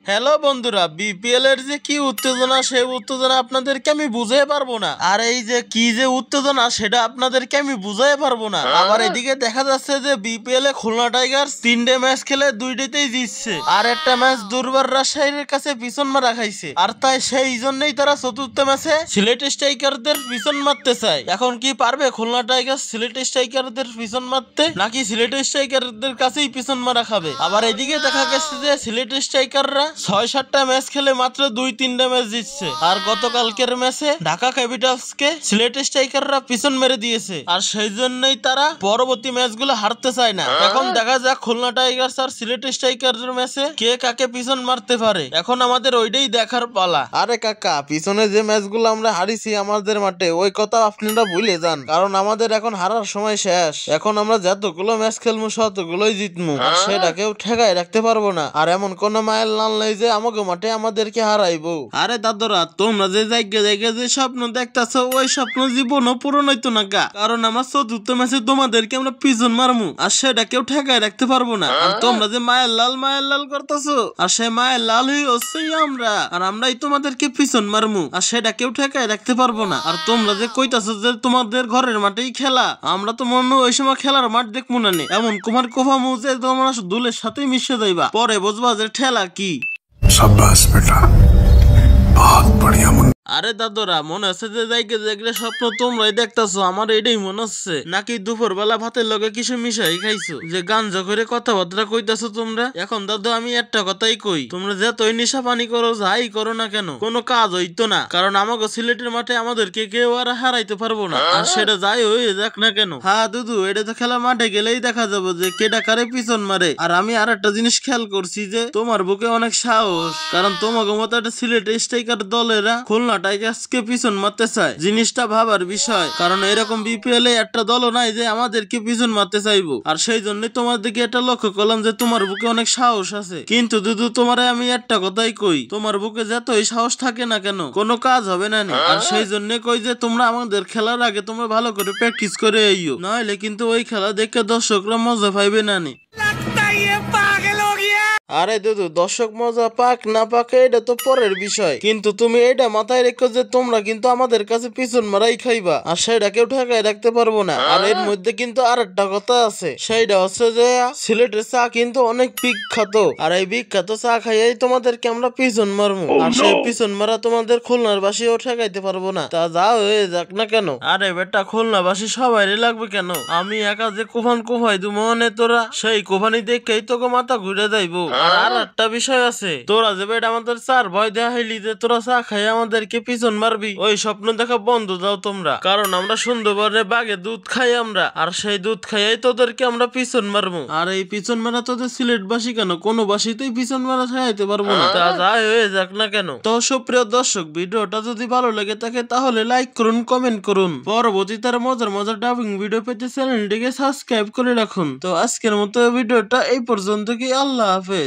Hello বন্ধুরা, BPL এর যে কি উত্তেজনা সেই উত্তেজনা আপনাদেরকে আমি বুঝাই পারবো না। আর এই যে কি যে উত্তেজনা সেটা আপনাদেরকে আমি বুঝাই পারবো না। আবার এদিকে দেখা যাচ্ছে যে বিপিএল এ খুলনা টাইগার্স 3টে ম্যাচ খেলে 2টেতেই জিতছে, আর একটা ম্যাচ দুর্বার রাজশাহীর কাছে পিছন মারা খাইছে। আর তাই সেই জন্যই তারা চতুর্থ ম্যাচে সিলেট স্ট্রাইকারদের পিছন মারতে চায়। এখন কি পারবে খুলনা টাইগার্স সিলেট স্ট্রাইকারদের পিছন মারতে, নাকি সিলেট স্ট্রাইকারদের কাছেই পিছন মারা খাবে? আবার এদিকে দেখা গেছে যে সিলেট স্ট্রাইকাররা 6-7টা ম্যাচ খেলে মাত্র 2-3টা ম্যাচ জিতছে। আর গতকালকের ম্যাচে ঢাকা ক্যাপিটালসকে সিলেট স্ট্রাইকাররা পিছন মেরে দিয়েছে, আর সেই জন্যই তারা পরবর্তী ম্যাচগুলো হারতে চায় না। এখন দেখা যাক খুলনা টাইগার্স আর সিলেট স্ট্রাইকারের ম্যাচে কে কাকে পিছন মারতে পারে। এখন আমাদের ওইটাই দেখার পালা। আরে কাকা, পিছনে যে ম্যাচগুলো আমরা হারিয়েছি আমাদের মাঠে, ওই কথা আপনারা ভুলে যান, কারণ আমাদের এখন হারার সময় শেষ। এখন আমরা যতগুলো ম্যাচ খেলবো ততগুলোই জিতবো, আর সেটা কেউ ঠেকায় রাখতে পারবো না। আর এমন কোন মায়ের লাল নেই যে আমাকে মাঠে আমাদেরকে হারাইবো। আরে দাদরা, তোমরা যে জায়গায় যে স্বপ্ন দেখতেছো ওই স্বপ্ন জীবনও পূরণ হইতো না গা, কারণ আমরা চতুর্থ ম্যাচে তোমাদেরকে আমরা পিছন মারমু, আর সেটা কেউ ঠেকায় রাখতে পারবো না। আর তোমরা যে মায়ের লাল করতেছো, আর সেই মায়ের লালই হচ্ছে আমরা, আর আমরাই তোমাদেরকে পিছন মারমু, আর সেটা কেউ ঠেকায় রাখতে পারবো না। আর তোমরা যে কইতাছো যে তোমাদের ঘরের মাঠেই খেলা, আমরা তো মনে ওই সময় খেলার মাঠ দেখবো না, এমন কুমার কোফামু যে তোমরা দুলের সাথে মিশে যাইবা, পরে বুঝবা যে ঠেলা কি। शाबाश बेटा, बहुत बढ़िया। আরে দাদরা, মনে হচ্ছে যে জায়গা স্বপ্ন তোমরাই দেখতেছো, আমার এটাই মনে হচ্ছে। নাকি দুপুর বেলা ভাতের লগে কিছু মিশাই খাইছো, যে গাঞ্জা করে কথাবার্তা কইতাছো তোমরা? এখন দাদু আমি একটা কথাই কই, তোমরা যতই নেশা পানি করো যাই করো না কেন, কোনো কাজ হইতো না, কারণ আমাকে সিলেটের মাঠে আমাদেরকে কেউ আর হারাইতে পারবো না। আর সেটা যাই হয়ে যাক না কেন, হ্যাঁ দুদু, এটা তো খেলা মাঠে গেলেই দেখা যাবে যে কেডা কারে পিছন মারে। আর আমি আর একটা জিনিস খেয়াল করছি যে তোমার বুকে অনেক সাহস, কারণ তোমাকে মতো একটা সিলেট স্ট্রাইকার দলেরা খুলনা টাইগার্সকে পিছন মারতে চায়। জিনিসটা ভাবার বিষয়, কারণ এরকম বিপিএল এ একটা দলও নাই যে আমাদেরকে পিছন মারতে চাইবো। আর সেই জন্য তোমার দিকে এটা লক্ষ্য করলাম যে তোমার বুকে অনেক সাহস আছে। কিন্তু দুদু, তোমারে আমি একটা কথাই কই, তোমার বুকে যতই সাহস থাকে না কেন কোনো কাজ হবে না। আর সেই জন্য কই যে তোমরা আমাদের খেলার আগে তোমরা ভালো করে প্র্যাকটিস করে আইও, নইলে কিন্তু ওই খেলা দেখে দর্শকরা মজা পাইবে না। আরে দুদু, দর্শক মজা পাক না পাক এটা তো পরের বিষয়, কিন্তু তুমি এটা মাথায় রেখো যে তোমরা কিন্তু আমাদের কাছে পিছন মারাই খাইবা, আর সেটা কেউ ঠেকায় রাখতে পারবো না। আর এর মধ্যে কিন্তু আর একটা কথা আছে, সেইটা হচ্ছে যে সিলেটের চা কিন্তু অনেক বিখ্যাত, আর এই বিখ্যাত চা খাইয়াই তোমাদেরকে আমরা পিছন মারবো, আর সেই পিছন মারা তোমাদের খুলনার বাসীও ঠেকাইতে পারবো না। তা যা হয়ে যাক না কেন, আরে বেটা খুলনা বাসী সবাই লাগবে কেন, আমি একা যে কোফান কোফাই দু মনে তোরা সেই কোফানি দেখেই তোকে মাথা ঘুরে যাইবো। আর একটা বিষয় আছে, তোরা যে বেটা আমাদের চার ভয় দেয়া হইলি যে তোরা চা খাই আমাদেরকে পিছন মারবি, ওই স্বপ্ন দেখা বন্ধ দাও তোমরা, কারণ আমরা সুন্দরবনে বাঘে দুধ খাই আমরা, আর সেই দুধ খাইয়াই তোদেরকে আমরা পিছন মারবো। আর এই পিছন মারা তোদের সিলেটবাসী কেন, কোনো বাসীতেই পিছন মারা খাইতে পারবো না, তা যাই হয়ে যাক না কেন। তো সুপ্রিয় দর্শক, ভিডিওটা যদি ভালো লেগে থাকে তাহলে লাইক করুন, কমেন্ট করুন, পরবর্তী তার মজার ডাবিং ভিডিও পেতে চ্যানেলটিকে সাবস্ক্রাইব করে রাখুন। তো আজকের মতো ভিডিওটা এই পর্যন্ত, কি আল্লাহ হাফেজ।